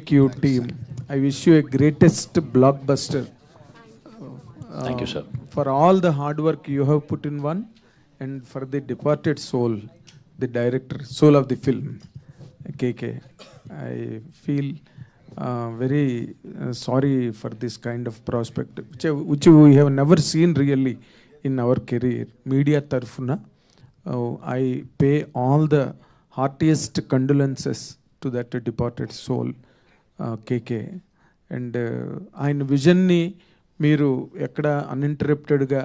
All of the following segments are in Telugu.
Thank you, team. I wish you a greatest blockbuster. Thank you, sir. For all the hard work you have put in one, and for the departed soul, the director, soul of the film, KK. I feel very sorry for this kind of prospect, which we have never seen really in our career. Media tarfuna, I pay all the heartiest condolences to that departed soul, KK. And ఆయన విజన్ని మీరు ఎక్కడ అన్ఇంటరప్టెడ్గా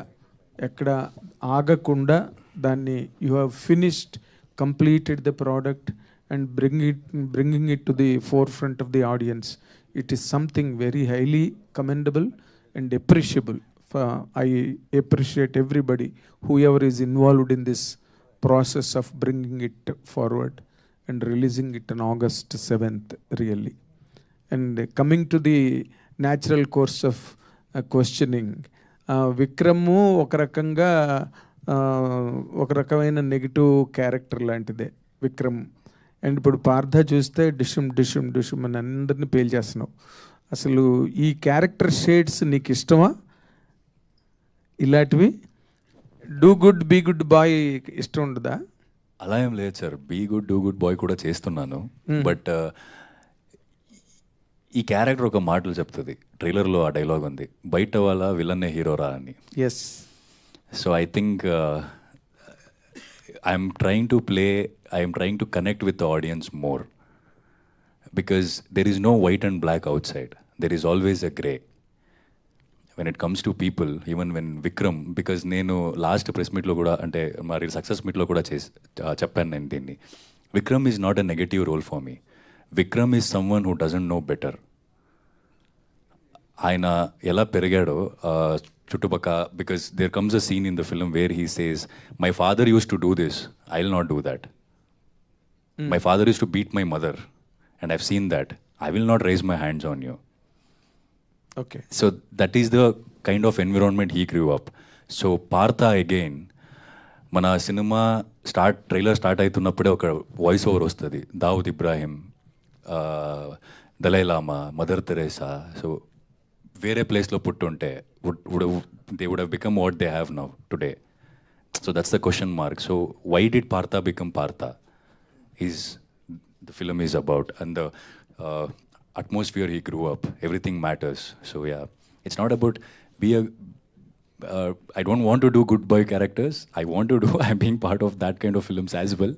ఎక్కడ ఆగకుండా దాన్ని you have finished, completed the product and bringing it to the four front of the audience. It is something very highly commendable and appreciable. I appreciate everybody whoever is involved in this process of bringing it forward and releasing it on August 7th really. And coming to the natural course of questioning, Vikram ఒక రకంగా ఒక రకమైన నెగిటివ్ క్యారెక్టర్ లాంటిదే విక్రమ్. అండ్ ఇప్పుడు పార్థ చూస్తే డిషుమ్ డిషుమ్ డిషుమ్ అని అందరినీ పేల్చేస్తున్నావు. అసలు ఈ క్యారెక్టర్ షేడ్స్ నీకు ఇష్టమా? ఇలాంటివి do good be good boy ఇష్టం ఉండదా? అలా ఏం లేదు sir, be good do good boy కూడా చేస్తున్నాను. బట్ ఈ క్యారెక్టర్ ఒక మాటలు చెప్తుంది. ట్రైలర్లో ఆ డైలాగ్ ఉంది, బయట వాళ్ళ విలన్నే హీరోరా అని. Yes. So I think I'm trying to connect with the audience more, because there is no white and black outside, there is always a grey when it comes to people. Even when Vikram, because నేను లాస్ట్ ప్రెస్ మీట్లో కూడా అంటే మరి సక్సెస్ మీట్లో కూడా చెప్పాను నేను దీన్ని, Vikram is not a negative role for me. Vikram is someone who doesn't know better. ఆయన ఎలా పెరిగాడో చుట్టుపక్క, because there comes a scene in the film where he says my father use to do this, I will not do that. My father use to beat my mother and I've seen that, I will not raise my hands on you. Okay. So that is the kind of environment he grew up. So Partha again, మన సినిమా ట్రైలర్ స్టార్ట్ అవుతున్నప్పుడే ఒక వాయిస్ ఓవర్ వస్తుంది, దావుద్ ఇబ్రాహిం, దలై లామా, మదర్ తెరేసా. సో వేరే ప్లేస్లో పుట్టుంటే they would have become what they have now today. So that's the question mark. So why did Partha become Partha is the film is about, and the atmosphere he grew up, everything matters. So yeah, it's not about I don't want to do good boy characters. I want to do I'm being part of that kind of films as well,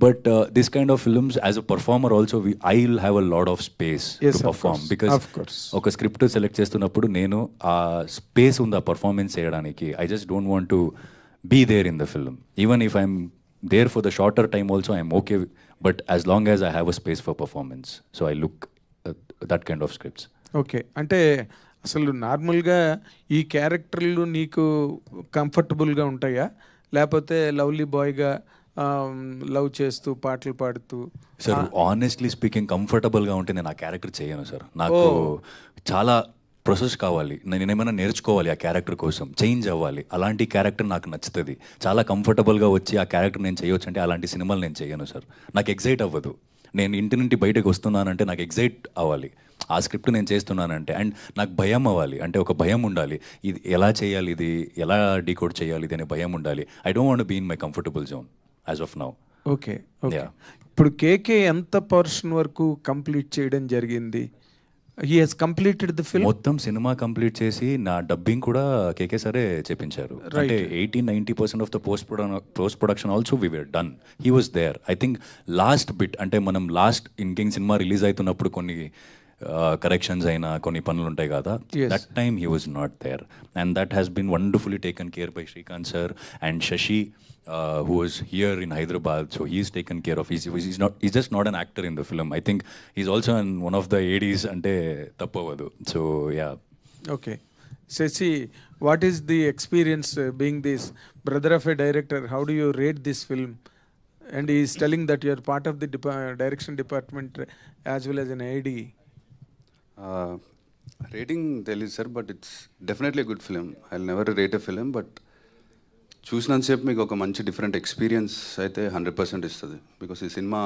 but this kind of films as a performer also I'll have a lot of space to perform, because oka script select చేస్తున్నప్పుడు నేను ఆ స్పేస్ ఉంది ఆ పర్ఫార్మెన్స్ చేయడానికి. I just don't want to be there in the film. Even if I'm there for the shorter time also, I'm okay, but as long as I have a space for performance, so I look that kind of scripts. Okay. అంటే అసలు నార్మల్గా ఈ క్యారెక్టర్లు నీకు కంఫర్టబుల్గా ఉంటాయా, లేకపోతే లవ్లీ బాయ్గా లవ్ చేస్తూ పాటలు పాడుతూ? సార్ ఆనెస్ట్లీ స్పీకింగ్ కంఫర్టబుల్గా ఉంటే నేను ఆ క్యారెక్టర్ చేయను సార్. నాకు చాలా ప్రాసెస్ కావాలి, నేను ఏమైనా నేర్చుకోవాలి ఆ క్యారెక్టర్ కోసం, చేంజ్ అవ్వాలి. అలాంటి క్యారెక్టర్ నాకు నచ్చుతుంది. చాలా కంఫర్టబుల్గా వచ్చి ఆ క్యారెక్టర్ నేను చేయొచ్చు అంటే అలాంటి సినిమాలు నేను చేయను సార్. నాకు ఎగ్జైట్ అవ్వదు. నేను ఇంటి నుండి బయటకు వస్తున్నానంటే నాకు ఎగ్జైట్ అవ్వాలి, ఆ స్క్రిప్ట్ నేను చేస్తున్నానంటే. అండ్ నాకు భయం అవ్వాలి, అంటే ఒక భయం ఉండాలి, ఇది ఎలా చేయాలి, ఇది ఎలా డీకోడ్ చేయాలి, ఇది అనే భయం ఉండాలి. I don't want be in my comfortable zone as of now. Okay. Okay. ఇప్పుడు కేకే ఎంత పోర్షన్ వరకు కంప్లీట్ చేయడం జరిగింది? He has completed the film. మొత్తం సినిమా కంప్లీట్ చేసి నా డబ్బింగ్ కూడా కేకే సరే చేపించారు. అంటే 80-90% of the post production also we were done. He was there. I think last bit, అంటే మనం లాస్ట్ ఇన్కింగ్ సినిమా రిలీజ్ అవుతున్నప్పుడు కొన్ని కరెక్షన్స్ అయినా కొన్ని పనులు ఉంటాయి కదా, that time he was not there. And that has been wonderfully taken care by Srikanth sir and Shashi, who was here in Hyderabad, so he's taken care of. He's just not an actor in the film. I think he's also in one of the ADs ante tappavadu. So yeah. Okay. Shashi, what is the experience being this brother of a director? How do you rate this film? And he is telling that you are part of the direction department as well as an AD. Rating తెలియదు sir, but it's definitely good film. I will never rate a film, but చూసినంతసేపు మీకు ఒక మంచి డిఫరెంట్ ఎక్స్పీరియన్స్ అయితే 100% ఇస్తుంది. బికాస్ ఈ సినిమా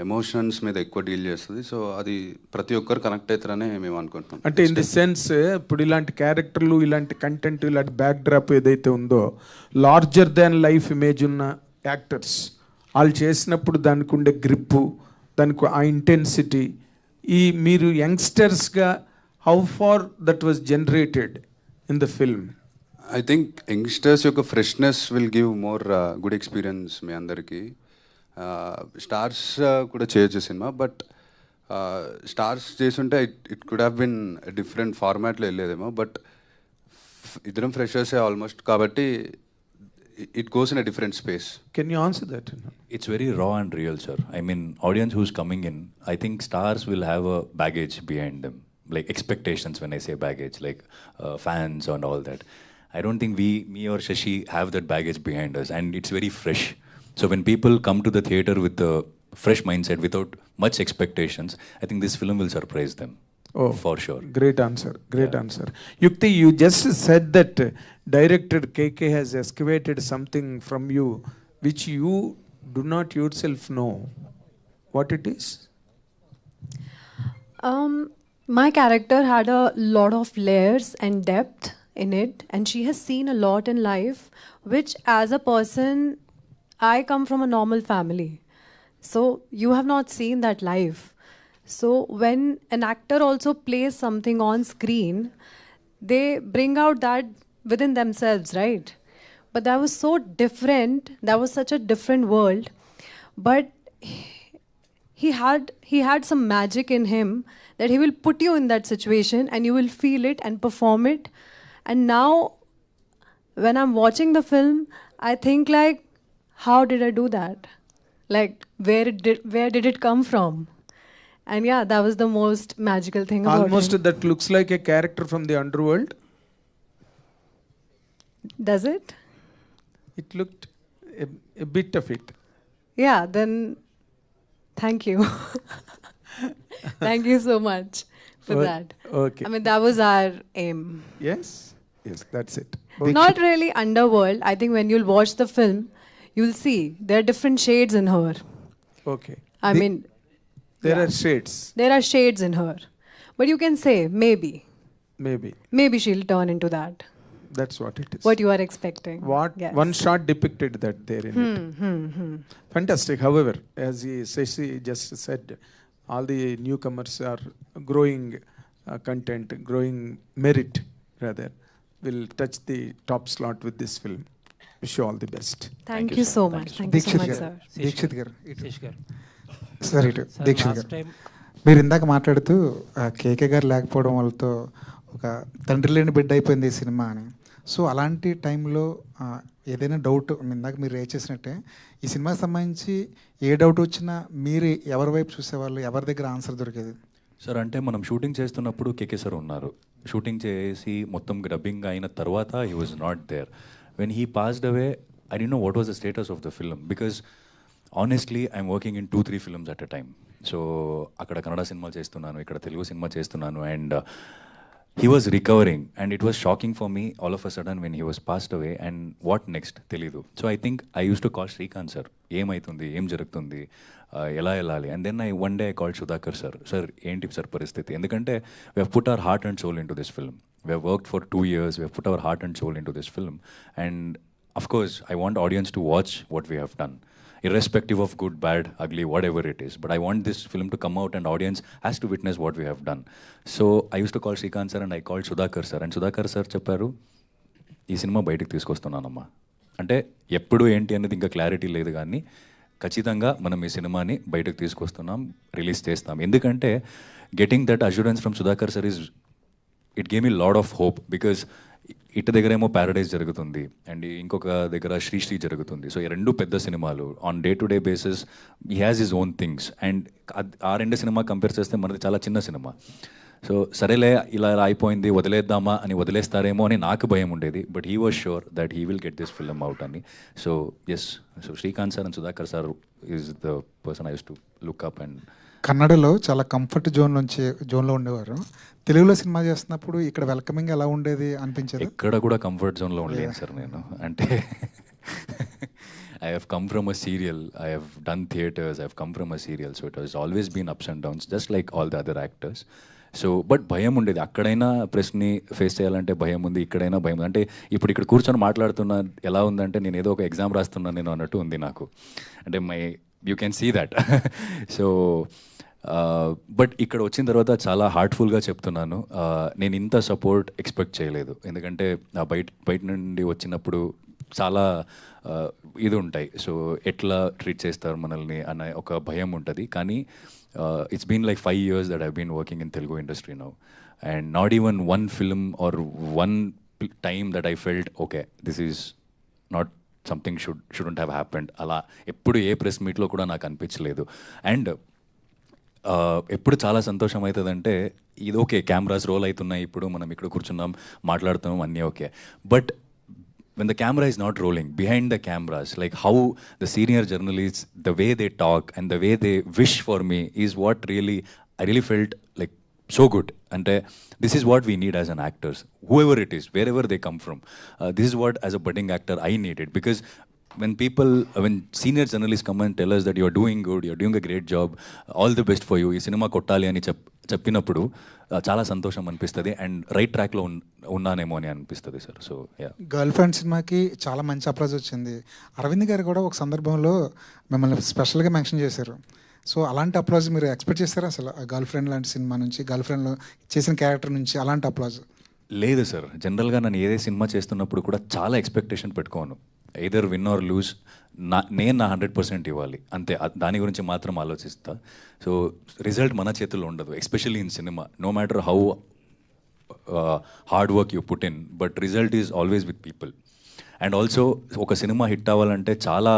ఎమోషన్స్ మీద ఎక్కువ డీల్ చేస్తుంది. సో అది ప్రతి ఒక్కరు కనెక్ట్ అవుతారని మేము అనుకుంటున్నాం. అంటే ఇన్ ది సెన్స్ ఇప్పుడు ఇలాంటి క్యారెక్టర్లు, ఇలాంటి కంటెంట్, ఇలాంటి బ్యాక్ డ్రాప్ ఏదైతే ఉందో, లార్జర్ దాన్ లైఫ్ ఇమేజ్ ఉన్న యాక్టర్స్ వాళ్ళు చేసినప్పుడు దానికి ఉండే గ్రిప్పు, దానికి ఆ ఇంటెన్సిటీ, ఈ మీరు యంగ్స్టర్స్గా how far that was generated in the film? I think youngsters యొక్క freshness will give more good experience మీ అందరికీ. స్టార్స్ కూడా చేయొచ్చు సినిమా, బట్ స్టార్స్ చేస్తుంటే it could have been different ఫార్మాట్లో వెళ్ళేదేమో. బట్ ఇద్దరం ఫ్రెషర్సే ఆల్మోస్ట్, కాబట్టి it goes in a different space. Can you answer that? It's very raw and real, sir. I mean, audience who's coming in, I think stars will have a baggage behind them, like expectations. When I say baggage, like fans and all that, I don't think me or Shashi have that baggage behind us, and it's very fresh. So when people come to the theater with a fresh mindset, without much expectations, I think this film will surprise them. Oh, for sure. Great answer. Great answer. Yukti, you just said that director KK has excavated something from you which you do not yourself know. What it is? My character had a lot of layers and depth in it, and she has seen a lot in life, which as a person, I come from a normal family. So you have not seen that life. So when an actor also plays something on screen, they bring out that within themselves, right? But that was so different. That was such a different world. But he had some magic in him that he will put you in that situation and you will feel it and perform it. And now when I'm watching the film, I think like, how did I do that? Like where did it come from? And yeah, that was the most magical thing about Almost him. that looks like a character from the underworld. Does it? It looked a bit of it. Yeah, then thank you. Thank you so much for that. Okay. I mean, that was our aim. Yes. Yes, that's it. Not really underworld. I think when you'll watch the film, you'll see there are different shades in her. Okay. I mean, There yeah. are shades. There are shades in her. But you can say, Maybe. maybe she'll turn into that. That's what it is. What you are expecting. What Yes. one shot depicted that there in it. Fantastic. However, as Shashi just said, all the newcomers are growing content, growing merit rather, will touch the top slot with this film. Wish you all the best. Thank you so much. Thank you so much, sir. Dikshit గారు శేష్ గారు సరే ఇటు సార్, దీక్షిత్ లాస్ట్ గారు టైం మీరు ఇందాక మాట్లాడుతూ కేకే గారు లేకపోవడం వాళ్ళతో ఒక తండ్రి లేని బిడ్డ అయిపోయింది ఈ సినిమా అని. సో అలాంటి టైంలో ఏదైనా డౌట్ ఇందాక మీరు రేజ్ చేసినట్టే ఈ సినిమాకి సంబంధించి ఏ డౌట్ వచ్చినా మీరు ఎవరి వైపు చూసేవాళ్ళు, ఎవరి దగ్గర ఆన్సర్ దొరికేది? సార్ అంటే మనం షూటింగ్ చేస్తున్నప్పుడు కేకే సార్ ఉన్నారు. షూటింగ్ చేసి మొత్తం డబ్బింగ్ అయిన తర్వాత he was not there. When he passed away I don't know what was the status of the film, because honestly I'm working in 2-3 films at a time. So అక్కడ కన్నడ సినిమాలు చేస్తున్నాను, ఇక్కడ తెలుగు సినిమా చేస్తున్నాను, and he was recovering, and it was shocking for me all of a sudden when he was passed away, and what next తెలియదు. So I think I used to call Srikanth sir, ఏమైతుంది, ఏం జరుగుతుంది, ఎలా వెళ్ళాలి, and then one day I called Sudhakar sir, ఏంటి సార్ పరిస్థితి, ఎందుకంటే we have put our heart and soul into this film, we have worked for 2 years, we have put our heart and soul into this film, and of course I want audience to watch what we have done, irrespective of good, bad, ugly, whatever it is. But I want this film to come out and audience has to witness what we have done. So I used to call Srikanth sir and I called Sudhakar sir. And Sudhakar sir చెప్పారు, ఈ సినిమా బయటకు తీసుకొస్తున్నానమ్మా. అంటే ఎప్పుడు ఏంటి అనేది ఇంకా క్లారిటీ లేదు, కానీ ఖచ్చితంగా మనం ఈ సినిమాని బయటకు తీసుకొస్తున్నాం, రిలీజ్ చేస్తాం. ఎందుకంటే getting that assurance from Sudhakar sir is it game me lot of hope, because ఇటు దగ్గర ఏమో ప్యారడైజ్ జరుగుతుంది అండ్ ఇంకొక దగ్గర శ్రీ జరుగుతుంది. సో ఈ రెండు పెద్ద సినిమాలు on day to day basis he has his own things, and ఆ రెండు సినిమా కంపేర్ చేస్తే మనది చాలా చిన్న సినిమా. సో సరేలే ఇలా అయిపోయింది వదిలేద్దామా అని వదిలేస్తారేమో అని నాకు భయం ఉండేది, but he was sure that he will get this film out అని. So yes, so Srikanth sir and Sudhakar sir is the person I use to look up. And కన్నడలో చాలా కంఫర్ట్ జోన్లో ఉండేవారు, తెలుగులో సినిమా చేస్తున్నప్పుడు ఇక్కడ వెల్కమింగ్ ఎలా ఉండేది అనిపించేది? ఎక్కడ కూడా కంఫర్ట్ జోన్లో ఉండలేను సార్ నేను. అంటే I have come from a serial, I have done theatres, I have come from a serial, so it has always been ups and downs, just like all the other actors. So but భయం ఉండేది, అక్కడైనా ప్రెస్ని ఫేస్ చేయాలంటే భయం ఉంది, ఇక్కడైనా భయం ఉంది. అంటే ఇప్పుడు ఇక్కడ కూర్చొని మాట్లాడుతున్నా ఎలా ఉందంటే నేను ఏదో ఒక ఎగ్జామ్ రాస్తున్నాను నేను అన్నట్టు ఉంది నాకు. అంటే you can see that. So but ఇక్కడ వచ్చిన తర్వాత చాలా హార్ట్ఫుల్గా చెప్తున్నాను, నేను ఇంత సపోర్ట్ ఎక్స్పెక్ట్ చేయలేదు. ఎందుకంటే బయట నుండి వచ్చినప్పుడు చాలా ఇది ఉంటాయి, సో ఎట్లా ట్రీట్ చేస్తారు మనల్ని అనే ఒక భయం ఉంటుంది. కానీ it's been like 5 years that I've been working in Telugu industry now, and not even one film or one time that I felt okay, this is not something shouldn't have happened. అలా ఎప్పుడు ఏ ప్రెస్ మీట్లో కూడా నాకు అనిపించలేదు. అండ్ ఎప్పుడు చాలా సంతోషం అవుతుందంటే ఇది ఓకే, కెమెరాస్ రోల్ అవుతున్నాయి, ఇప్పుడు మనం ఇక్కడ కూర్చున్నాం మాట్లాడుతున్నాం అన్నీ okay. But when the camera is not rolling, behind the cameras, like how the senior journalists, the way they talk and the way they wish for me is what I really felt like so good. And this is what we need as an actors, whoever it is, wherever they come from. This is what as a budding actor I needed, because when senior journalists come and tell us that you're doing good, you're doing a great job, all the best for you, ఈ సినిమా కొట్టాలి అని చెప్పినప్పుడు చాలా సంతోషం అనిపిస్తుంది, అండ్ రైట్ ట్రాక్లో ఉన్నానేమో అని అనిపిస్తుంది సార్. సో గర్ల్ ఫ్రెండ్ సినిమాకి చాలా మంచి అప్రోచ్ వచ్చింది. అరవింద్ గారు కూడా ఒక సందర్భంలో మిమ్మల్ని స్పెషల్గా మెన్షన్ చేశారు. సో అలాంటి అప్రోచ్ మీరు ఎక్స్పెక్ట్ చేస్తారా అసలు? గర్ల్ ఫ్రెండ్ లాంటి సినిమా నుంచి, గర్ల్ ఫ్రెండ్లో చేసిన క్యారెక్టర్ నుంచి అలాంటి అప్రోచ్? లేదు సార్, జనరల్గా నేను ఏదే సినిమా చేస్తున్నప్పుడు కూడా చాలా ఎక్స్పెక్టేషన్ పెట్టుకోను. ఎయిదర్ విన్ ఆర్ లూజ్, నేను నా 100% ఇవ్వాలి అంతే, దాని గురించి మాత్రం ఆలోచిస్తా. సో రిజల్ట్ మన చేతుల్లో ఉండదు, especially in cinema. No matter how hard work you put in, but result is always with people. And also ఒక సినిమా హిట్ అవ్వాలంటే చాలా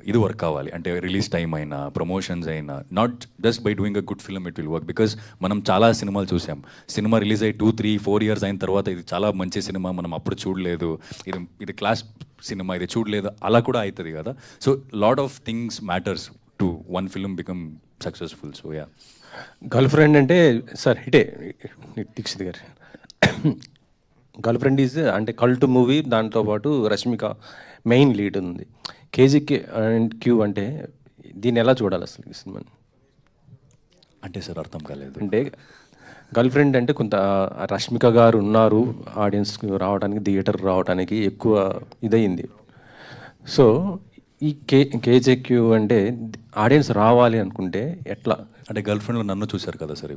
ఇది వర్క్ కావాలి. అంటే రిలీజ్ టైం అయినా, ప్రమోషన్స్ అయినా, not just by doing a good film it will work. Because మనం చాలా సినిమాలు చూసాం, సినిమా రిలీజ్ అయ్యి 2-3-4 years అయిన తర్వాత ఇది చాలా మంచి సినిమా, మనం అప్పుడు చూడలేదు, ఇది క్లాస్ సినిమా, ఇది చూడలేదు, అలా కూడా అవుతుంది కదా. So lot of things matters to one film become successful. So yeah, girl friend అంటే సార్ హిటే దీక్షిత్ గారు. గర్ల్ ఫ్రెండ్ ఈజ్ అంటే కల్ట్ మూవీ, దాంతోపాటు రష్మిక మెయిన్ లీడ్ ఉంది. కేజీకే అండ్ క్యూ అంటే దీన్ని ఎలా చూడాలి అసలు ఈ సినిమాని? అంటే సార్ అర్థం కాలేదు. అంటే గర్ల్ ఫ్రెండ్ అంటే కొంత రష్మిక గారు ఉన్నారు, ఆడియన్స్ రావడానికి, థియేటర్ రావడానికి ఎక్కువ ఇదయింది. సో ఈ కేజేక్యూ అంటే ఆడియన్స్ రావాలి అనుకుంటే ఎట్లా? అంటే గర్ల్ ఫ్రెండ్లో నన్ను చూశారు కదా సార్,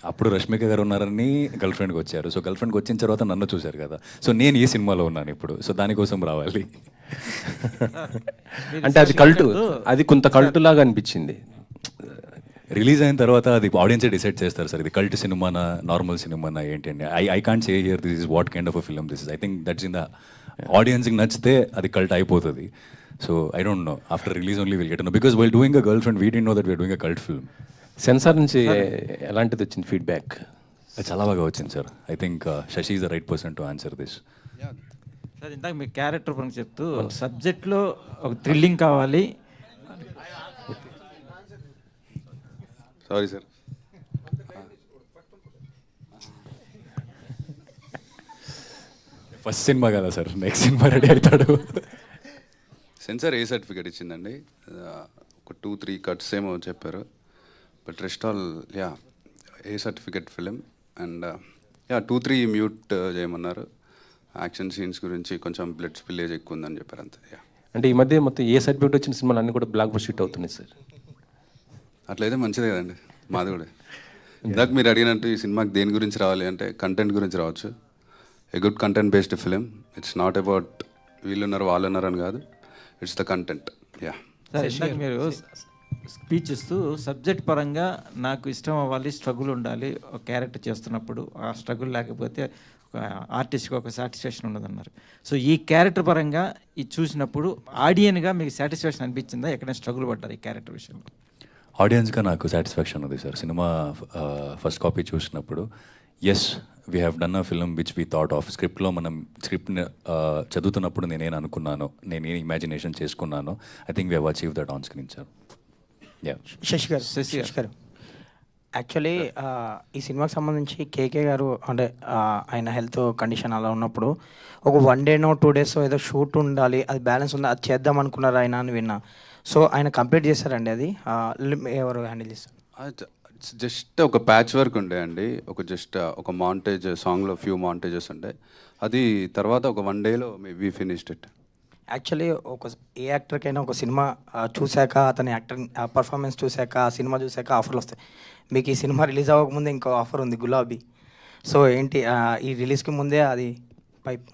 అప్పుడు రష్మిక గారు ఉన్నారని గర్ల్ ఫ్రెండ్కి వచ్చారు. సో గర్ల్ ఫ్రెండ్కి వచ్చిన తర్వాత నన్ను చూశారు కదా, సో నేను ఈ సినిమాలో ఉన్నాను ఇప్పుడు, సో దానికోసం రావాలి. అంటే అది కల్టు, అది కొంత కల్టు లాగా అనిపించింది. రిలీజ్ అయిన తర్వాత అది ఆడియన్సే డిసైడ్ చేస్తారు సార్, ఇది కల్ట్ సినిమానా నార్మల్ సినిమానా ఏంటి అండి. I can't say here this is what kind of a film this is. I think that's in the ఆడియన్స్కి నచ్చితే అది కల్ట్ అయిపోతుంది. So I don't know, after release only will get know, because while doing a girl friend we didn't know that we're doing a cult film. Censor నుంచి ఎలాంటిది వచ్చింది ఫీడ్బ్యాక్? చాలా బాగా వచ్చింది sir. I think Shashi is the right person to answer this. Sir ఇందాక మీ క్యారెక్టర్ పరంగా చెప్తూ సబ్జెక్ట్లో ఒక థ్రిల్లింగ్ కావాలి. సారీ సార్, ఫస్ట్ సినిమా కదా సార్, నెక్స్ట్ సినిమా రెడీ అవుతాడు. సెన్సార్ ఏ సర్టిఫికేట్ ఇచ్చిందండి? ఒక 2-3 cuts ఏమో చెప్పారు, but rest all ya A certificate film. And ya 2-3 mute చేయమన్నారు. యాక్షన్ సీన్స్ గురించి కొంచెం బ్లడ్ స్పిల్లేజ్ ఎక్కువ ఉందని చెప్పారు అంతే. యా అంటే ఈ మధ్య మొత్తం ఏ సర్టిఫికేట్ వచ్చిన సినిమాలు అన్నీ కూడా బ్లాక్ బస్టర్ హిట్ అవుతున్నాయి సార్. అట్లయితే మంచిదే కదండి, మాది కూడా. ఇందాక మీరు అడిగినట్టు ఈ సినిమాకి దేని గురించి రావాలి అంటే కంటెంట్ గురించి రావచ్చు. A good content based film. It's not about వీళ్ళున్నారు వాళ్ళున్నారు అని కాదు, it's the content. Yeah sir ఇందాక మీరు స్పీచ్ ఇస్తూ సబ్జెక్ట్ పరంగా నాకు ఇష్టం అవ్వాలి, స్ట్రగుల్ ఉండాలి ఒక క్యారెక్టర్ చేస్తున్నప్పుడు, ఆ స్ట్రగుల్ లేకపోతే ఒక ఆర్టిస్ట్కి ఒక సాటిస్ఫాక్షన్ ఉండదన్నారు. సో ఈ క్యారెక్టర్ పరంగా ఇది చూసినప్పుడు ఆడియన్గా మీకు సాటిస్ఫాక్షన్ అనిపించిందా? ఎక్కడైనా స్ట్రగుల్ పడ్డారు ఈ క్యారెక్టర్ విషయంలో? ఆడియన్స్గా నాకు సాటిస్ఫాక్షన్ ఉంది సార్. సినిమా ఫస్ట్ కాపీ చూసినప్పుడు yes we have done a film which we thought of. స్క్రిప్ట్లో మనం స్క్రిప్ట్ని చదువుతున్నప్పుడు నేనేం అనుకున్నాను, నేనేం ఇమాజినేషన్ చేసుకున్నాను, I think we have achieve that on screen sir. Shashi garu actually ఈ సినిమాకి సంబంధించి కేకే గారు అంటే ఆయన హెల్త్ కండిషన్ అలా ఉన్నప్పుడు ఒక 1 డేనో 2 డేస్ ఏదో షూట్ ఉండాలి, అది బ్యాలెన్స్ ఉంది, అది చేద్దాం అనుకున్నారు ఆయన అని విన్నా. సో ఆయన కంప్లీట్ చేస్తారండి అది? ఎవరు హ్యాండిల్ చేస్తారు? ఇట్స్ జస్ట్ ఒక ప్యాచ్ వర్క్ ఉండే అండి, ఒక మాంటేజ్ సాంగ్లో ఫ్యూ మాంటేజెస్ ఉండే, అది తర్వాత ఒక 1 డేలో వి ఫినిష్డ్ ఇట్. యాక్చువల్లీ ఏ యాక్టర్కైనా ఒక సినిమా చూశాక, అతని యాక్టర్ పర్ఫార్మెన్స్ చూశాక, ఆ సినిమా చూశాక ఆఫర్లు వస్తాయి. మీకు ఈ సినిమా రిలీజ్ అవ్వకముందే ఇంకో ఆఫర్ ఉంది, గులాబీ. సో ఏంటి ఈ రిలీజ్కి ముందే అది పైప్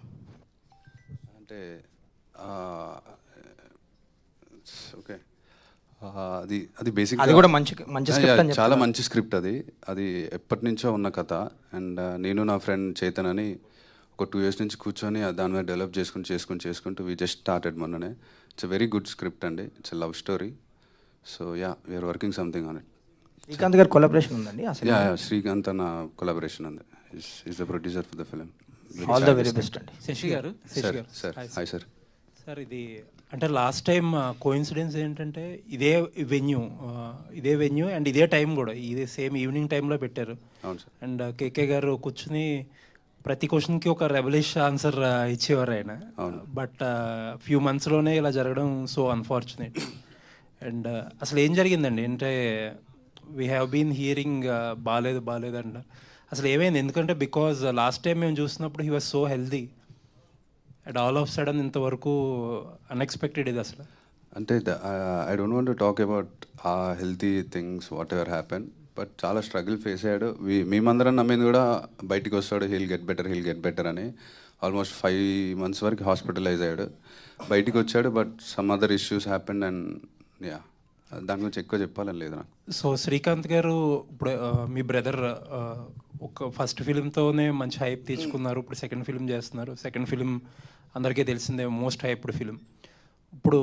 అంటే ఓకే, అది బేసిక్, అది కూడా మంచి స్క్రిప్ట్ అని చాలా మంచి స్క్రిప్ట్. అది ఎప్పటి నుంచో ఉన్న కథ. అండ్ నేను నా ఫ్రెండ్ చేతన్ అని ఒక 2 years నుంచి కూర్చొని దాని మీద డెవలప్ చేసుకుంటూ వి జస్ట్ స్టార్టెడ్ మొన్ననే. It's a very good script అండి, it's a love story. So yeah, we are working something on it. Srikanth garu collaboration ఉందండి? యా, శ్రీకాంత్ అన్న కొలాబరేషన్ ఉంది. Is the producer for the film. All the very best అండి. శశి గారు. Sir hi sir. సార్ ఇది అంటే లాస్ట్ టైం కోఇన్సిడెన్స్ ఏంటంటే ఇదే వెన్యూ అండ్ ఇదే టైం కూడా ఇదే సేమ్ ఈవినింగ్ టైంలో పెట్టారు. అవును సార్. అండ్ కేకే గారు కూర్చుని ప్రతి క్వశ్చన్కి ఒక రెవల్యూష్ ఆన్సర్ ఇచ్చేవారు ఆయన. బట్ ఫ్యూ మంత్స్లోనే ఇలా జరగడం సో అన్ఫార్చునేట్. అండ్ అసలు ఏం జరిగిందండి అంటే వీ హ్యావ్ బీన్ హియరింగ్ బాగాలేదు అంటారు. అసలు ఏమైంది? ఎందుకంటే బికాజ్ లాస్ట్ టైం మేము చూసినప్పుడు he was so healthy and all of sudden ఇంతవరకు అన్ఎక్స్పెక్టెడ్ ఇది అసలు. అంటే I don't want to talk about ఆ healthy things whatever happen, but చాలా స్ట్రగుల్ ఫేస్ అయ్యాడు. మేమందరం నమ్మింది కూడా బయటికి వస్తాడు, హీల్ గెట్ బెటర్ అని. ఆల్మోస్ట్ 5 months వరకు హాస్పిటలైజ్ అయ్యాడు. బయటికి వచ్చాడు, but some other issues happen and yeah, దాని గురించి ఎక్కువ చెప్పాలని లేదు నాకు. సో శ్రీకాంత్ గారు ఇప్పుడు మీ బ్రదర్ ఒక ఫస్ట్ ఫిలింతోనే మంచి హైప్ తెచ్చుకున్నారు, ఇప్పుడు సెకండ్ ఫిలిం చేస్తున్నారు. సెకండ్ ఫిలిం అందరికీ తెలిసిందే, మోస్ట్ హైప్డ్ ఫిలిం. ఇప్పుడు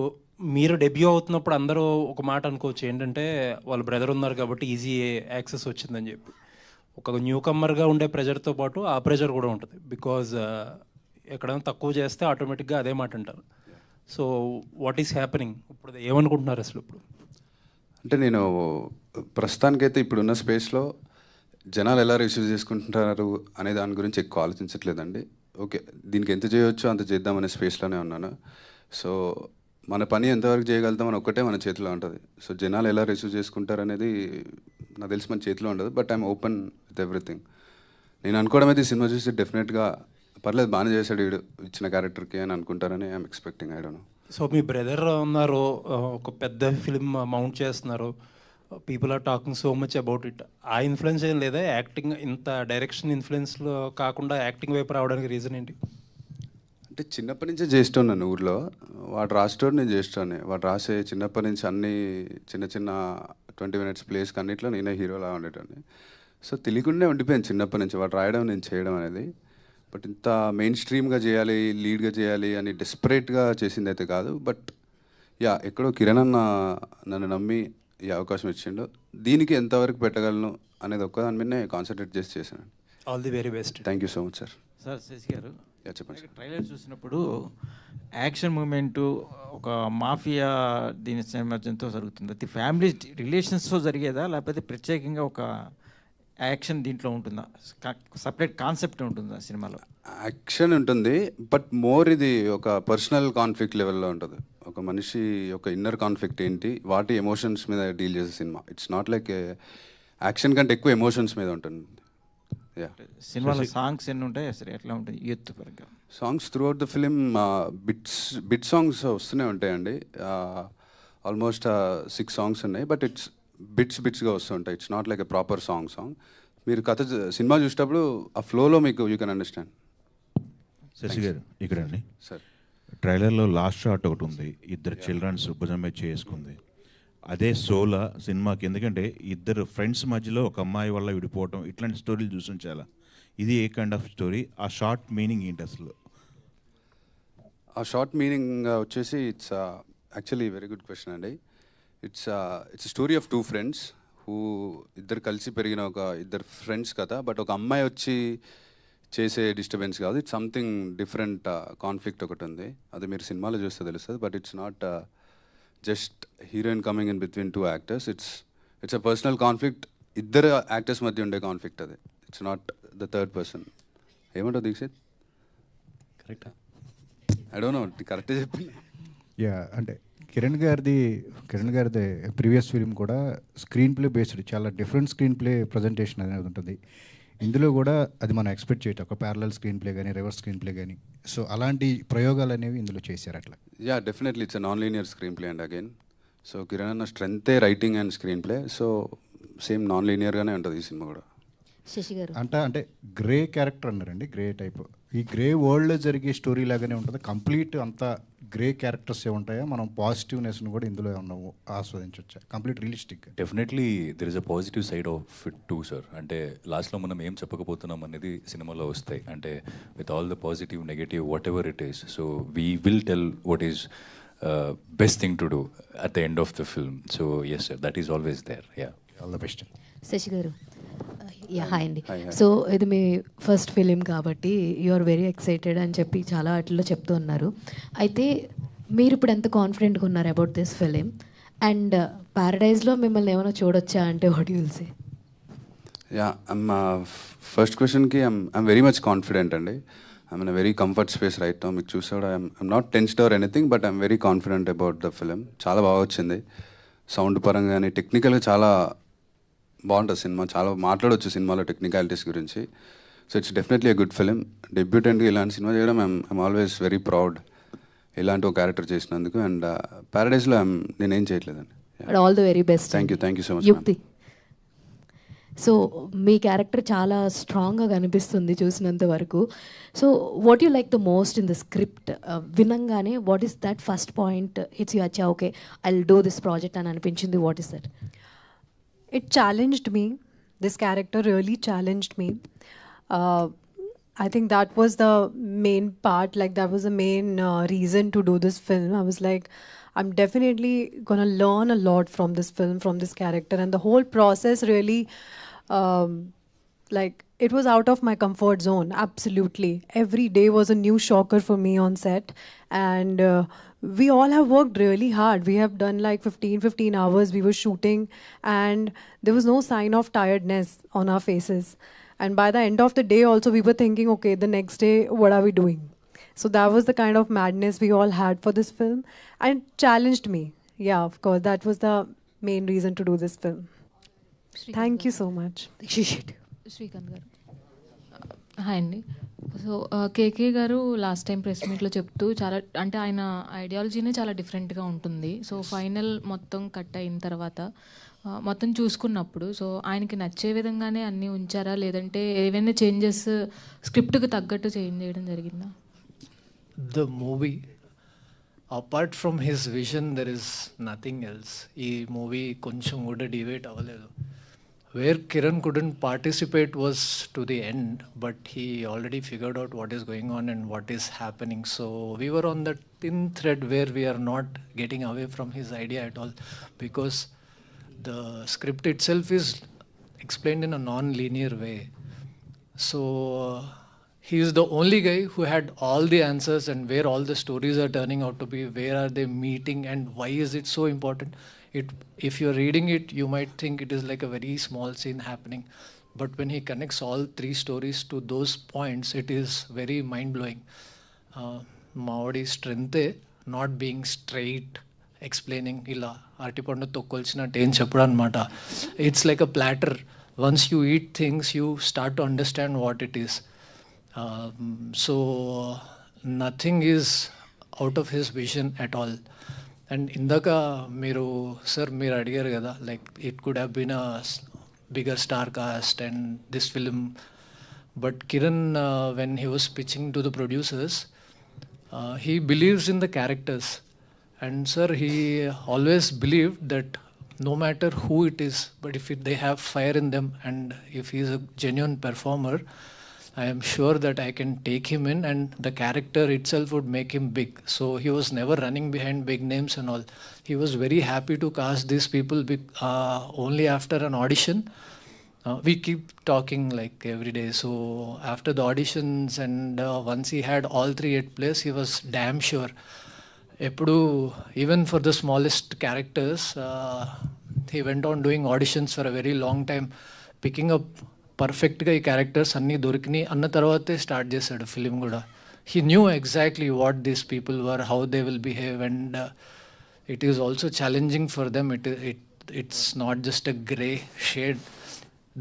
మీరు డెబ్యూ అవుతున్నప్పుడు అందరూ ఒక మాట అనుకోవచ్చు ఏంటంటే వాళ్ళ బ్రదర్ ఉన్నారు కాబట్టి ఈజీ యాక్సెస్ వచ్చిందని చెప్పి. ఒక న్యూ కమ్మర్గా ఉండే ప్రెజర్తో పాటు ఆ ప్రెజర్ కూడా ఉంటుంది. బికాజ్ ఎక్కడైనా తక్కువ చేస్తే ఆటోమేటిక్గా అదే మాట అంటారు. సో వాట్ ఈస్ హ్యాపెనింగ్ ఇప్పుడు? ఏమనుకుంటున్నారు అసలు ఇప్పుడు? అంటే నేను ప్రస్తుతానికైతే ఇప్పుడున్న స్పేస్లో జనాలు ఎలా రిసీవ్ చేసుకుంటున్నారు అనే దాని గురించి ఎక్కువ ఆలోచించట్లేదండి. ఓకే, దీనికి ఎంత చేయవచ్చో అంత చేద్దామనే స్పేస్లోనే ఉన్నాను. సో మన పని ఎంతవరకు చేయగలుగుతాం అని ఒక్కటే మన చేతిలో ఉంటుంది. సో జనాలు ఎలా రిసీవ్ చేసుకుంటారు అనేది నాకు తెలిసి మన చేతిలో ఉండదు. But I'm open with everything. నేను అనుకోవడం అయితే ఈ సినిమా చూసి డెఫినెట్గా పర్లేదు, బాగానే చేశాడు వీడు ఇచ్చిన క్యారెక్టర్కి అని అనుకుంటారని I'm expecting. I don't know. So మీ బ్రదర్ ఉన్నారు, ఒక పెద్ద ఫిలిం మౌంట్ చేస్తున్నారు, people are talking so much about it. ఆ ఇన్ఫ్లుయెన్స్ ఏం లేదా? యాక్టింగ్ ఇంత డైరెక్షన్ ఇన్ఫ్లుయెన్స్లో కాకుండా యాక్టింగ్ వైపు రావడానికి రీజన్ ఏంటి? అంటే చిన్నప్పటి నుంచే చేస్తున్నాను ఊర్లో. వాడు రాసేటోడు, నేను చేస్తాను. వాడు రాసే చిన్నప్పటి నుంచి అన్ని చిన్న 20 minutes ప్లేస్కి అన్నిట్లో నేనే హీరోలా ఉండేటోని. సో తెలియకుండా ఉండిపోయాను చిన్నప్పటి నుంచి వాడు రాయడం నేను చేయడం అనేది. బట్ ఇంత మెయిన్ స్ట్రీమ్గా చేయాలి, లీడ్గా చేయాలి అని డెస్పరేట్గా చేసింది అయితే కాదు. బట్ యా, ఎక్కడో కిరణ్ అన్న నన్ను నమ్మి ఈ అవకాశం ఇచ్చిండు. దీనికి ఎంతవరకు పెట్టగలను అనేది ఒక్క దాని మీదనే కాన్సన్ట్రేట్ చేసి చేశాను. All the very best. Thank you so much sir. Sir Shashi గారు, చెప్పండి. ట్రైలర్ చూసినప్పుడు యాక్షన్ మూమెంటు ఒక మాఫియా దీని సామర్థ్యంతో జరుగుతుంది. అది ఫ్యామిలీ రిలేషన్స్తో జరిగేదా, లేకపోతే ప్రత్యేకంగా ఒక యాక్షన్ దీంట్లో ఉంటుందా? సపరేట్ కాన్సెప్ట్ ఉంటుందా సినిమాలో? యాక్షన్ ఉంటుంది, బట్ మోర్ ఇది ఒక పర్సనల్ కాన్ఫ్లిక్ట్ లెవెల్లో ఉంటుంది. ఒక మనిషి యొక్క ఇన్నర్ కాన్ఫ్లిక్ట్ ఏంటి, వాటి ఎమోషన్స్ మీద డీల్ చేసే cinema. It's not like action కంటే ఎక్కువ ఎమోషన్స్ మీద ఉంటుంది. యా, సినిమాలో సాంగ్స్ ఎన్ని ఉంటాయి అసలు, ఎట్లా ఉంటుంది యూత్ పరంగా? Songs through out the film bit songs వస్తూనే ఉంటాయండి. ఆల్మోస్ట్ 6 songs ఉన్నాయి, బట్ ఇట్స్ బిట్స్గా వస్తుంటాయి. It's not like a proper song. మీరు సినిమా చూసేటప్పుడు ఆ ఫ్లోలో మీకు యూ కెన్ అండర్స్టాండ్. శశి గారు ఇక్కడ అండి సార్, ట్రైలర్లో లాస్ట్ షాట్ ఒకటి ఉంది, ఇద్దరు చిల్డ్రన్స్ భుజం మీద చేసుకుంది. అదే సోలా సినిమాకి, ఎందుకంటే ఇద్దరు ఫ్రెండ్స్ మధ్యలో ఒక అమ్మాయి వల్ల విడిపోవటం, ఇట్లాంటి స్టోరీలు చూసాం చాలా. ఇది ఏ కైండ్ ఆఫ్ స్టోరీ? ఆ షార్ట్ మీనింగ్ ఏంటి అసలు? ఆ షార్ట్ మీనింగ్ వచ్చేసి it's actually very good question అండి. It's story of 2 friends who ఇద్దరు కలిసి పెరిగిన ఒక ఇద్దరు ఫ్రెండ్స్ కథ. బట్ ఒక అమ్మాయి వచ్చి చేసే డిస్టర్బెన్స్ కాదు, ఇట్స్ సంథింగ్ డిఫరెంట్ కాన్ఫ్లిక్ట్ ఒకటి ఉంది. అది మీరు సినిమాలో చూస్తే తెలుస్తుంది. But it's not just heroine coming in between 2 actors. It's a personal conflict ఇద్దరు యాక్టర్స్ మధ్య ఉండే కాన్ఫ్లిక్ట్ అది. It's not the third person. ఏమంటావు దీక్షిత్? కరెక్టా? ఐ డోంట్ నో, కరెక్టే చెప్పి. యా, అంటే కిరణ్ గారిది ప్రీవియస్ ఫిలిం కూడా స్క్రీన్ ప్లే బేస్డ్, చాలా డిఫరెంట్ స్క్రీన్ ప్లే ప్రజెంటేషన్ అనేది ఉంటుంది. ఇందులో కూడా అది మనం ఎక్స్పెక్ట్ చేయటం, ఒక ప్యారలల్ స్క్రీన్ ప్లే కానీ రివర్స్ స్క్రీన్ ప్లే కానీ, సో అలాంటి ప్రయోగాలు అనేవి ఇందులో చేశారు అట్లా. Yeah, definitely it's non linear screen play and again. So Kiran anna స్ట్రెంతే writing and screen play, so same non లీనియర్గానే ఉంటుంది ఈ సినిమా కూడా. శశి గారు అంటే గ్రే క్యారెక్టర్ అన్నారండి, గ్రే టైప్. ఈ గ్రే వరల్డ్లో జరిగే స్టోరీ లాగానే ఉంటుంది, కంప్లీట్ అంతా గ్రే క్యారెక్టర్స్ ఏ ఉంటాయా? మనం పాజిటివ్నెస్ని కూడా ఇందులో ఉన్నాము ఆస్వాదించవచ్చా? Complete realistic. Definitely there is a positive side of it too sir. అంటే లాస్ట్లో మనం ఏం చెప్పకపోతున్నాం అనేది సినిమాలో వస్తాయి. అంటే with all the positive negative whatever it is, so we will tell what is best thing to do at the end of the film. So yes sir, that is always there. Yeah, all the best. Sashi garu, yeah hi అండి. సో ఇది మీ ఫస్ట్ ఫిలిం కాబట్టి యు ఆర్ వెరీ ఎక్సైటెడ్ అని చెప్పి చాలా వాటిల్లో చెప్తూ ఉన్నారు. అయితే మీరు ఇప్పుడు ఎంత కాన్ఫిడెంట్గా ఉన్నారు అబౌట్ దిస్ ఫిలిం? అండ్ ప్యారడైజ్లో మిమ్మల్ని ఏమైనా చూడొచ్చా అంటే what you will say? Yeah, first క్వశ్చన్కి ఐమ్ వెరీ మచ్ కాన్ఫిడెంట్ అండి. I'm in a very comfort space right now. మీకు చూసా కూడా I'm not tensed or anything, but I'm very confident about the film. చాలా బాగా వచ్చింది, సౌండ్ పరంగా కానీ టెక్నికల్గా చాలా బాగుంటుంది సినిమా. చాలా మాట్లాడవచ్చు సినిమాలో టెక్నికాలిటీస్ గురించి. So it's definitely a good film. డెబ్యూటెంట్గా ఇలాంటి సినిమా చేయడం ఐమ్ ఆల్వేస్ వెరీ ప్రౌడ్, ఇలాంటి ఒక క్యారెక్టర్ చేసినందుకు. అండ్ ప్యారడైజ్లో నేనేం చేయట్లేదండి. All the very best. Thank you so much. Yukti, so మీ క్యారెక్టర్ చాలా స్ట్రాంగ్గా కనిపిస్తుంది చూసినంత వరకు. So what you like the most in the script? వినంగానే what is that first point hits you, అచ్చా okay I will do this project అని అనిపించింది? What is that? It challenged me. This character really challenged me. I think that was the main part, like that was the main reason to do this film. I was like, I'm definitely gonna learn a lot from this film, from this character, and the whole process really, like, it was out of my comfort zone, absolutely. Every day was a new shocker for me on set, and we all have worked really hard. We have done like 15 hours we were shooting, and there was no sign of tiredness on our faces. And by the end of the day also we were thinking, okay, the next day what are we doing? So that was the kind of madness we all had for this film, and it challenged me. Yeah, of course, that was the main reason to do this film. Thank you so much. Srikanth గారు. హాయ్ అండి. సో కేకే గారు లాస్ట్ టైం ప్రెస్ మీట్లో చెప్తూ చాలా, అంటే ఆయన ఐడియాలజీనే చాలా డిఫరెంట్గా ఉంటుంది. సో ఫైనల్ మొత్తం కట్ అయిన తర్వాత మొత్తం చూసుకున్నప్పుడు సో ఆయనకి నచ్చే విధంగానే అన్నీ ఉంచారా, లేదంటే ఏవైనా చేంజెస్ స్క్రిప్ట్కి తగ్గట్టు చేంజ్ చేయడం జరిగిందా? The movie, apart from his vision, there is nothing else. ఈ మూవీ కొంచెం కూడా డివేట్ అవ్వలేదు. Where Kiran couldn't participate was to the end, but he already figured out what is going on and what is happening. So we were on the thin thread where we are not getting away from his idea at all, because the script itself is explained in a non-linear way. So he is the only guy who had all the answers and where all the stories are turning out to be, where are they meeting and why is it so important. If you're reading it, you might think it is like a very small scene happening, but when he connects all three stories to those points, it is very mind-blowing. Maodi strength, not being straight, explaining ila artipandu tokkolchinattu em cheppudu anamata. It's like a platter. Once you eat things, you start to understand what it is. So nothing is out of his vision at all. And ఇందాక మీరు అడిగారు కదా, like it could have been a bigger star cast and this film, but Kiran when he was pitching to the producers, he believes in the characters, and sir he always believed that no matter who it is, but if they have fire in them and if he is a genuine performer, I am sure that I can take him in and the character itself would make him big. So he was never running behind big names and all. He was very happy to cast these people only after an audition. We keep talking like every day. So after the auditions and once he had all three at place, he was damn sure. Even for the smallest characters, he went on doing auditions for a very long time, picking up పర్ఫెక్ట్గా ఈ క్యారెక్టర్స్ అన్నీ దొరికినాయి అన్న తర్వాతే స్టార్ట్ చేశాడు ఫిలిం కూడా. He knew exactly what these people were, how they will behave, and it is also challenging for them. It's not just a grey shade,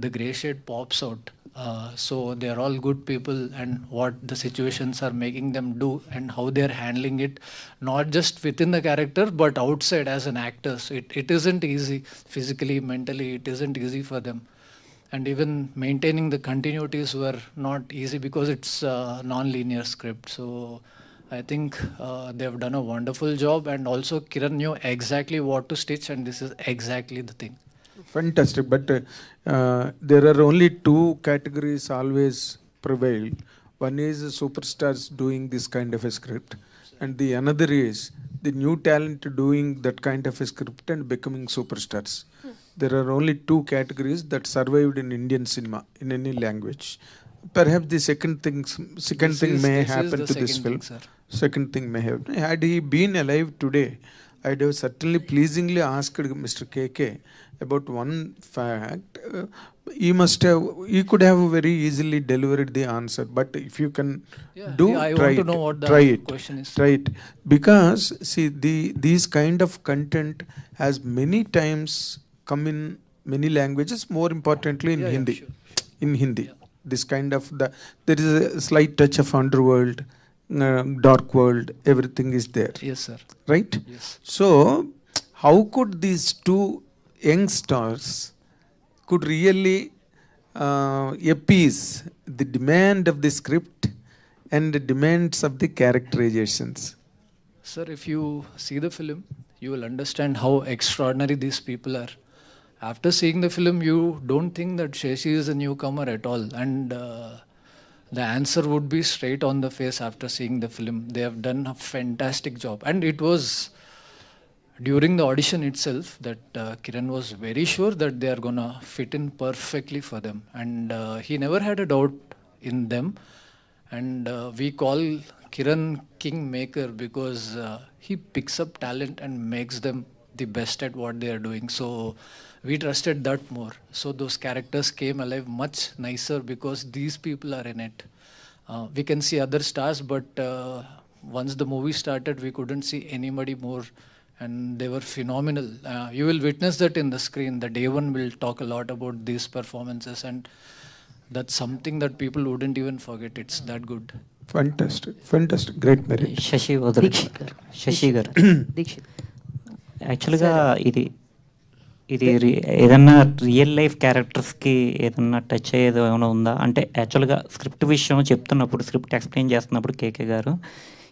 the grey shade pops out. So they are all good people, and what the situations are making them do and how they are handling it, not just within the character but outside as an actor. So it isn't easy physically, mentally, it isn't easy for them. And even maintaining the continuities were not easy because it's a non-linear script. So I think they have done a wonderful job, and also Kiran knew exactly what to stitch, and this is exactly the thing. Fantastic, but there are only two categories always prevail. One is superstars doing this kind of a script, and the another is the new talent doing that kind of a script and becoming superstars. There are only two categories that survived in Indian cinema in any language. Perhaps the second thing may happen to this film. Second thing may happen. Had he been alive today, I'd have certainly pleasingly asked Mr. KK about one fact. He could have very easily delivered the answer, but if you can I want to know what the question is. Try it, because see, these kind of content has many times come in many languages, more importantly in Hindi. Sure. In Hindi, this kind of there is a slight touch of underworld, dark world, everything is there. Yes, sir. Right? Yes. So how could these two young stars could really appease the demand of the script and the demands of the characterizations? Sir, if you see the film, you will understand how extraordinary these people are. After seeing the film, you don't think that Shashi is a newcomer at all, and the answer would be straight on the face after seeing the film. They have done a fantastic job, and it was during the audition itself that Kiran was very sure that they are gonna fit in perfectly for them, and he never had a doubt in them. And we call Kiran Kingmaker because he picks up talent and makes them the best at what they are doing. So we trusted that more. So those characters came alive much nicer because these people are in it. We can see other stars, but once the movie started, we couldn't see anybody more, and they were phenomenal. You will witness that in the screen. The day one will talk a lot about these performances, and that's something that people wouldn't even forget. It's that good. Fantastic, great merit. Shashi గారు యాక్చువల్గా ఇది ఏదన్నా రియల్ లైఫ్ క్యారెక్టర్స్కి ఏదన్నా టచ్ అయ్యేది ఏమైనా ఉందా అంటే యాక్చువల్గా స్క్రిప్ట్ విషయం చెప్తున్నప్పుడు, స్క్రిప్ట్ ఎక్స్ప్లెయిన్ చేస్తున్నప్పుడు కేకే గారు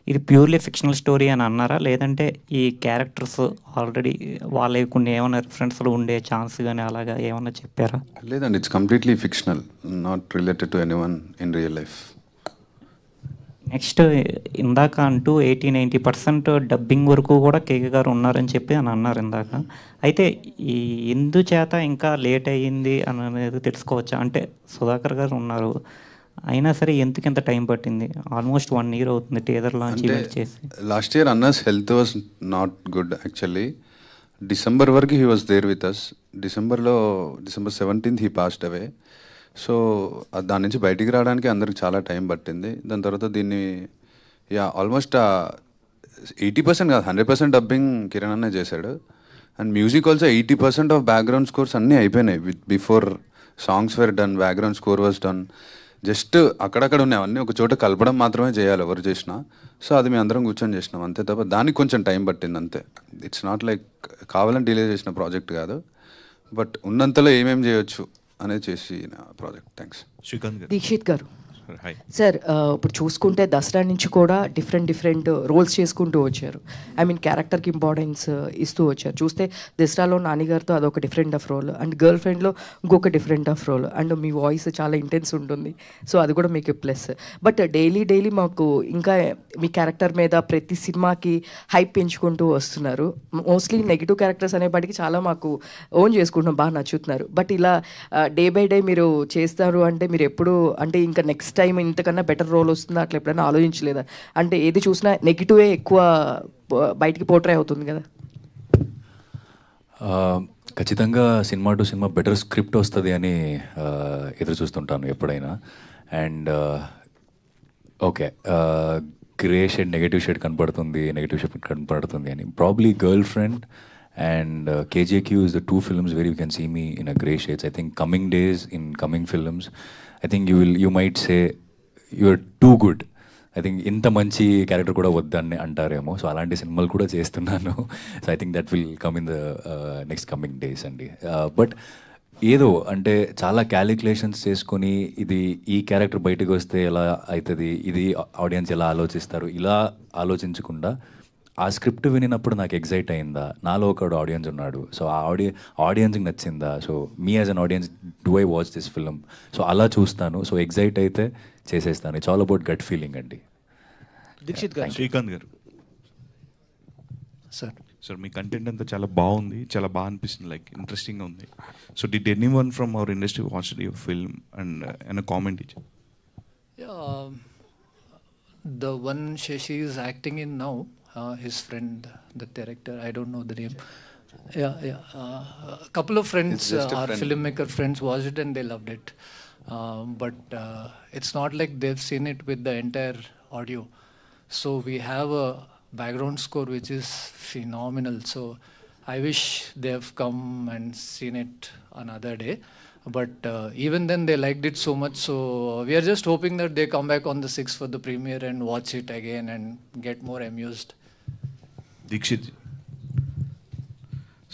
ఇది ప్యూర్లీ ఫిక్షనల్ స్టోరీ అని అన్నారా, లేదంటే ఈ క్యారెక్టర్స్ ఆల్రెడీ వాళ్ళవి కొన్ని ఏమైనా రిఫరెన్స్లు ఉండే ఛాన్స్ కానీ అలాగా ఏమైనా చెప్పారా? లేదండి, it's completely fictional, not related to anyone in real life. Next ఇందాక అంటూ 80-90% డబ్బింగ్ వరకు కూడా కేకే గారు ఉన్నారని చెప్పి అని అన్నారు ఇందాక. అయితే ఈ ఎందుచేత ఇంకా లేట్ అయ్యింది అని అనేది తెలుసుకోవచ్చా? అంటే సుధాకర్ గారు ఉన్నారు, అయినా సరే ఎందుకు ఎంత టైం పట్టింది? ఆల్మోస్ట్ 1 year అవుతుంది టీజర్ లాంచ్ చేసి. లాస్ట్ ఇయర్ అన్నస్ health was not good actually. December వరకు he was there with us. December 17th he passed away. So దాని నుంచి బయటికి రావడానికి అందరికి చాలా టైం పట్టింది. దాని తర్వాత దీన్ని ఆల్మోస్ట్ 80% కాదు 100% డబ్బింగ్ కిరణ్ అన్నే చేశాడు. And music also 80% of background scores అన్నీ అయిపోయినాయి. Before songs were done, background score was done. Just అక్కడక్కడ ఉన్నాయి అవన్నీ ఒక చోట కలపడం మాత్రమే చేయాలి ఎవరు చేసినా. సో అది మేము అందరం కూర్చొని చేసినాం అంతే తప్ప దానికి కొంచెం టైం పట్టింది అంతే. ఇట్స్ నాట్ లైక్ కావాలని డిలే చేసిన ప్రాజెక్ట్ కాదు, బట్ ఉన్నంతలో ఏమేమి చేయొచ్చు అనేది చేసి ప్రాజెక్ట్. థ్యాంక్స్. దీక్షిత్ గారు సార్, ఇప్పుడు చూసుకుంటే దసరా నుంచి కూడా డిఫరెంట్ రోల్స్ చేసుకుంటూ వచ్చారు. ఐ మీన్ క్యారెక్టర్కి ఇంపార్టెన్స్ ఇస్తూ వచ్చారు. చూస్తే దసరాలో నాన్నగారితో అదొక different of role, and girl ఫ్రెండ్లో ఇంకొక డిఫరెంట్ ఆఫ్ రోల్, అండ్ మీ వాయిస్ చాలా ఇంటెన్స్ ఉంటుంది. సో అది కూడా మీకు ప్లస్. బట్ డైలీ మాకు ఇంకా మీ క్యారెక్టర్ మీద ప్రతి సినిమాకి హైప్ పెంచుకుంటూ వస్తున్నారు. మోస్ట్లీ నెగిటివ్ క్యారెక్టర్స్ అనేప్పటికీ చాలా మాకు ఓన్ చేసుకుంటాం, బాగా నచ్చుతున్నారు. బట్ ఇలా డే బై డే మీరు చేస్తారు అంటే మీరు ఎప్పుడు అంటే ఇంకా నెక్స్ట్ టైం ఇంతకన్నా బెటర్ రోల్ వస్తుందా అట్లా ఎప్పుడైనా ఆలోచించలేదా? అంటే ఏది చూసినా నెగిటివే ఎక్కువ బయటికి పోర్ట్రే అవుతుంది కదా. ఖచ్చితంగా cinema to cinema better script వస్తుంది అని ఎదురు చూస్తుంటాను ఎప్పుడైనా. And okay, grey shade negative shade కనపడుతుంది అని. Probably girl friend and KJQ is the two films where you can see me in a grey shades. I think coming days, in coming films, I think you might say you're too good. I think ఇంత మంచి క్యారెక్టర్ కూడా వద్దని అంటారేమో. సో అలాంటి సినిమాలు కూడా చేస్తున్నాను. So I think that will come in the next coming days అండి. బట్ ఏదో అంటే చాలా క్యాలిక్యులేషన్స్ చేసుకొని ఈ క్యారెక్టర్ బయటకు వస్తే ఎలా అవుతుంది, ఇది ఆడియన్స్ ఎలా ఆలోచిస్తారు, ఇలా ఆలోచించకుండా ఆ స్క్రిప్ట్ వినినప్పుడు నాకు ఎగ్జైట్ అయిందా, నాలో ఒక ఆడియన్స్ ఉన్నాడు, సో ఆ ఆడియన్స్కి నచ్చిందా, so me as an audience do I watch this film, so అలా చూస్తాను. సో ఎగ్జైట్ అయితే చేసేస్తాను. It's all about gut feeling అండి. దీక్షిత్ గారు, శ్రీకాంత్ గారు సార్ మీ కంటెంట్ అంతా చాలా బాగుంది, చాలా బాగా అనిపిస్తుంది, లైక్ ఇంట్రెస్టింగ్గా ఉంది. So did anyone from our industry watch your film and any comment ఇచ్చారు? The one Shashi is acting in now, his friend, the director, I don't know the name. A couple of friends, our filmmaker friends watched it and they loved it. But it's not like they've seen it with the entire audio. So we have a background score which is phenomenal. So I wish they have come and seen it another day. But even then they liked it so much, so we are just hoping that they come back on the 6th for the premiere and watch it again and get more amused. Dikshit,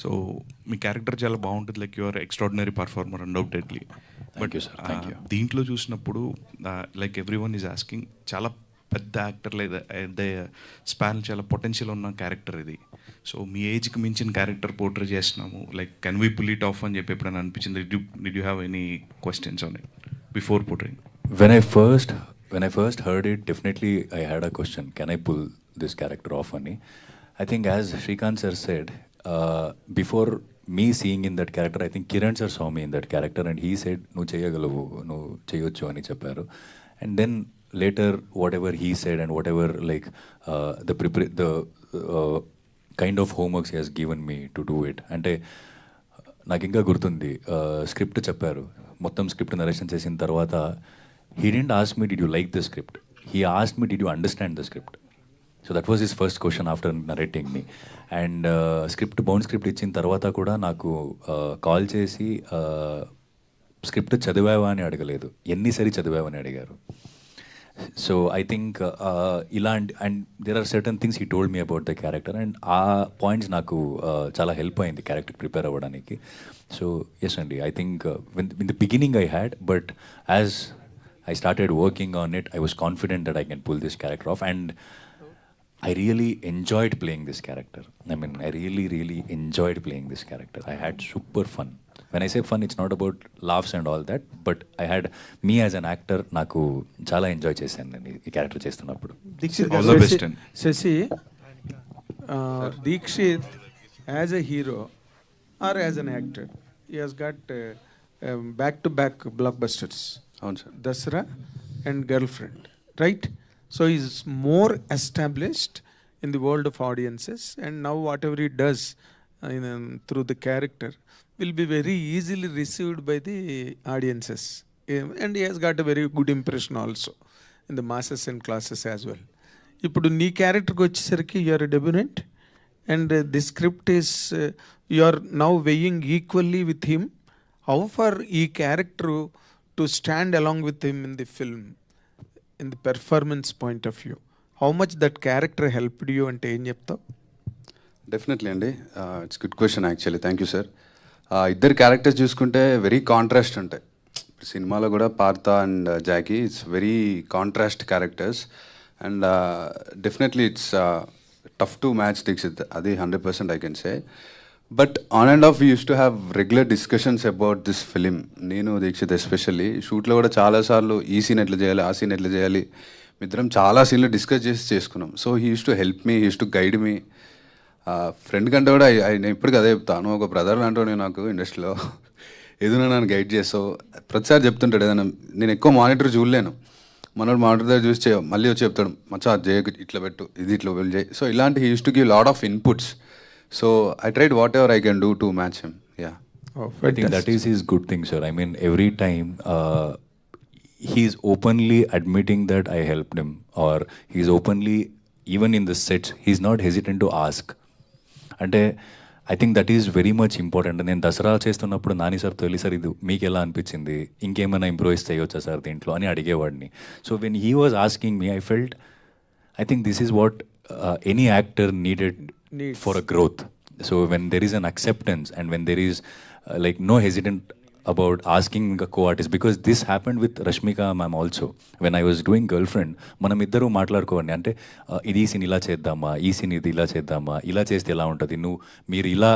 so మీ క్యారెక్టర్ చాలా బాగుంటుంది, like your extraordinary performer undoubtedly. But దీంట్లో చూసినప్పుడు like every one is asking, చాలా పెద్ద యాక్టర్ లేదా స్పాన్ చాలా పొటెన్షియల్ ఉన్న క్యారెక్టర్ ఇది. సో మీ ఏజ్కి మించిన క్యారెక్టర్ పోర్ట్రే చేస్తున్నాము, like can we pull it off అని చెప్పి ఎప్పుడైనా అనిపించింది? Did you have any questions on it before portraying? When I first heard it, definitely I had a question, can I pull this character off ani? I think as Srikanth sir said, before me seeing in that character, I think Kiran sir saw me in that character and he said nu cheyagalavu, nu cheyochu ani chepparu. And then later whatever he said and whatever like the kind of homeworks he has given me to do it, అంటే నాకు ఇంకా గుర్తుంది, స్క్రిప్ట్ చెప్పారు, మొత్తం స్క్రిప్ట్ నరేషన్ చేసిన తర్వాత he didn't ask me did you like the script, he asked me did you understand the script. So that was his first question after narrating me. And bound script ఇచ్చిన తర్వాత కూడా నాకు కాల్ చేసి స్క్రిప్ట్ చదివావా అని అడగలేదు, ఎన్నిసారి చదివావని అడిగారు. సో ఐ థింక్ ఇలాంటి and there are certain things he told me about the character and ఆ పాయింట్స్ నాకు చాలా హెల్ప్ అయింది క్యారెక్టర్ ప్రిపేర్ అవ్వడానికి. సో ఎస్ అండి, I think in the beginning I had, but as I started working on it, I was confident that I can pull this character off and I really enjoyed playing this character. I mean, I really enjoyed playing this character. I had super fun. When I say fun, it's not about laughs and all that, but I had me as an actor, naku chala enjoy chesanu ee character chestunnappudu. Dikshit, all the best. Shashi, Dikshit as a hero or as an actor, he has got back-to-back blockbusters. Dasra and Girlfriend, right? So he's more established in the world of audiences, and now whatever he does through the character will be very easily received by the audiences, and he has got a very good impression also in the masses and classes as well. Ippudu nee character ku vachesariki you are a debutant and the script is you are now weighing equally with him. How far ee character to stand along with him in the film, in the performance point of view, how much that character helped you ante em cheptav? Definitely అండి, it's good question actually, thank you sir. ఇద్దరు క్యారెక్టర్స్ చూసుకుంటే వెరీ కాంట్రాస్ట్ ఉంటాయి. సినిమాలో కూడా Partha and Jackie, it's very contrast characters and definitely it's tough to match Dixit, అది 100% I can say. But on and off we use to have regular discussions about this film. నేను దీక్షిత్ ఎస్పెషల్లీ షూట్లో కూడా చాలాసార్లు ఈ సీన్ ఎట్లా చేయాలి, ఆ సీన్ ఎట్లా చేయాలి, మిద్దరం చాలా సీన్లు డిస్కస్ చేసుకున్నాం. So he use to help me, he use to guide me. Friend కంటే కూడా నేను ఇప్పటికీ అదే చెప్తాను, ఒక బ్రదర్ అంటూ నాకు ఇండస్ట్రీలో ఏదైనా నన్ను గైడ్ చేస్తావు ప్రతిసారి చెప్తుంటాడు. ఏదైనా నేను ఎక్కువ మానిటర్ చూడలేను, మనోడు మానిటర్ దగ్గర చూసి మళ్ళీ వచ్చి చెప్తాడు, మచ్చా అది చేయకు, ఇట్లా పెట్టు, ఇది ఇట్లా వెళ్ళి చేయి. సో ఇలాంటి he use to give lot of inputs. So I tried whatever I can do to match him. Yeah. Oh, I think that is his good thing, sir. I mean, every time he's openly admitting that I helped him, or he's openly, even in the sets, he's not hesitant to ask. అంటే I think that is very much important. నేను దసరా చేస్తున్నప్పుడు నాని సార్ తొలి సార్ ఇది మీకు ఎలా అనిపించింది, ఇంకేమైనా ఇంప్రూవైజ్ చేయవచ్చా సార్ దీంట్లో అని అడిగేవాడిని. So when he was asking me, I felt I think this is what any actor needs for a growth. So when there is an acceptance and when there is like no hesitant about asking a co-artist, because this happened with Rashmika ma'am also. When I was doing Girlfriend, మనం ఇద్దరు మాట్లాడుకోండి అంటే ఇది ఈ సీన్ ఇలా చేద్దామా, ఈ సీన్ ఇది ఇలా చేద్దామా, ఇలా చేస్తే ఎలా ఉంటుంది, మీరు ఇలా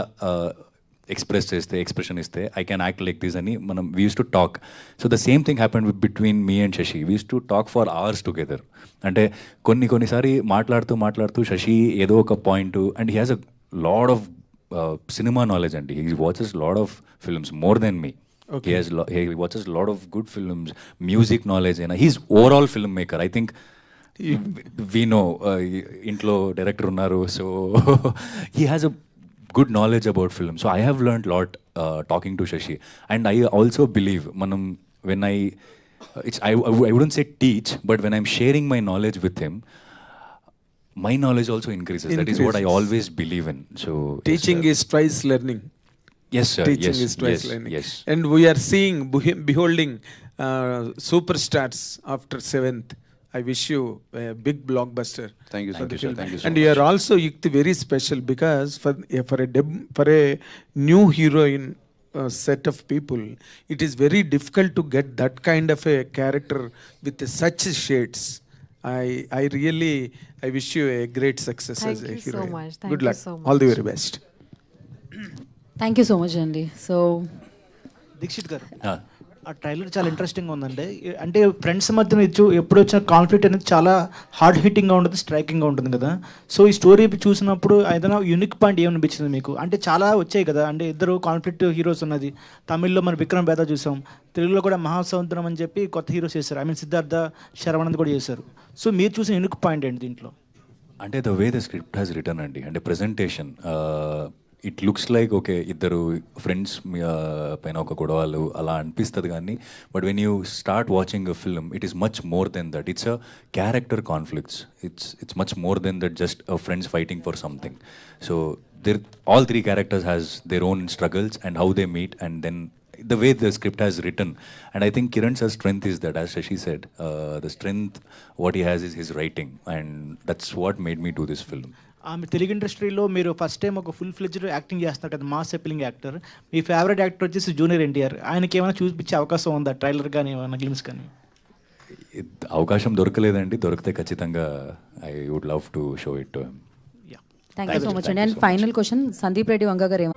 ఎక్స్ప్రెస్ చేస్తే ఎక్స్ప్రెషన్ ఇస్తే I can act like this అని మనం we use to talk. So the same thing happened between me and Sashi. We use to talk for hours together. అంటే కొన్నిసారి మాట్లాడుతూ శశి ఏదో ఒక point, and he has a lot of cinema knowledge అండి. He watches lot of films more than me. He watches a lot of good films, music knowledge, and he's overall filmmaker. I think we know intlo director unnaru, so he has a good knowledge about film. So I have learned a lot talking to Shashi, and I also believe manam when I wouldn't say teach, but when I'm sharing my knowledge with him, my knowledge also increases. That is what I always believe in. So teaching is twice learning. Yes, sir. Teaching is twice learning. Yes. And we are beholding superstars after 7th. I wish you a big blockbuster. Thank you, sir. Thank you so and much. you are also Yukti very special, because for a new heroine set of people, it is very difficult to get that kind of a character with such shades. I really wish you a great success as a heroine. Thank you so much. Thank Good luck. you so much. All the very best. Thank you so much అండి. సో దీక్షిత్ గారు, ఆ ట్రైలర్ చాలా ఇంట్రెస్టింగ్గా ఉందండి. అంటే ఫ్రెండ్స్ మధ్యన ఎప్పుడు వచ్చిన కాన్ఫ్లిక్ట్ అనేది చాలా హార్డ్ హిట్టింగ్గా ఉంటుంది, స్ట్రైకింగ్గా ఉంటుంది కదా. సో ఈ స్టోరీ చూసినప్పుడు ఏదైనా యూనిక్ పాయింట్ ఏమనిపించింది మీకు? అంటే చాలా వచ్చాయి కదా, అంటే ఇద్దరు కాన్ఫ్లిక్ట్ హీరోస్ ఉన్నది. తమిళ్లో మన విక్రమ్ బేదా చూసాం, తెలుగులో కూడా మహాసముద్రం అని చెప్పి కొత్త హీరోస్ చేశారు. ఐ మీన్ సిద్ధార్థ శరవణంద్ కూడా చేశారు. సో మీరు చూసిన యూనిక్ పాయింట్ ఏంటి దీంట్లో? అంటే the way the script has return అండి, అంటే presentation it looks like okay ఇద్దరు ఫ్రెండ్స్ పైన ఒక గొడవలు అలా అనిపిస్తుంది కానీ, but when you start watching a film it is much more than that. It's a character conflicts. It's much more than that just a friends fighting for something. So all three characters has their own struggles and how they meet, and then the way the script has written. And I think Kiran's strength is that, as Shashi said, the strength what he has is his writing, and that's what made me do this film. ఆమె తెలుగు ఇండస్ట్రీలో మీరు ఫస్ట్ టైం ఒక ఫుల్ ఫ్లెడ్జ్డ్ యాక్టింగ్ చేస్తున్నారు కదా, మాస్ అపీలింగ్ యాక్టర్. మీ ఫేవరెట్ యాక్టర్ వచ్చేసి జూనియర్ ఎన్టీఆర్. ఆయనకి ఏమైనా చూపించే అవకాశం ఉందా, ట్రైలర్ కానీ ఏమైనా గ్లిమ్స్ కానీ? అవకాశం దొరకలేదండి, దొరికితే ఖచ్చితంగా I would love to show it to him. Thank you so much అండి. And final question, Sandeep Reddy Vanga garu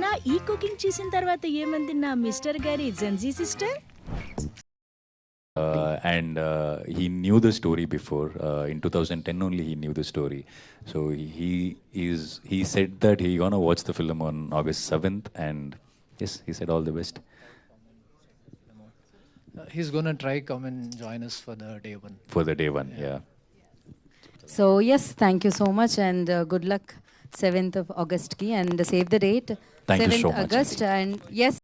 నా ఈ కుకింగ్ చూసిన తర్వాత ఏమంది నా మిస్టర్ గారి Gen Z sister? And he knew the story before. In 2010 only he knew the story. So he said that he gonna watch the film on August 7th, and yes, he said all the best. He's gonna try come and join us for the day one. For the day one, yeah. So yes, thank you so much and good luck 7th of August ki, and save the date, Thank you 7th so much. August, and yes.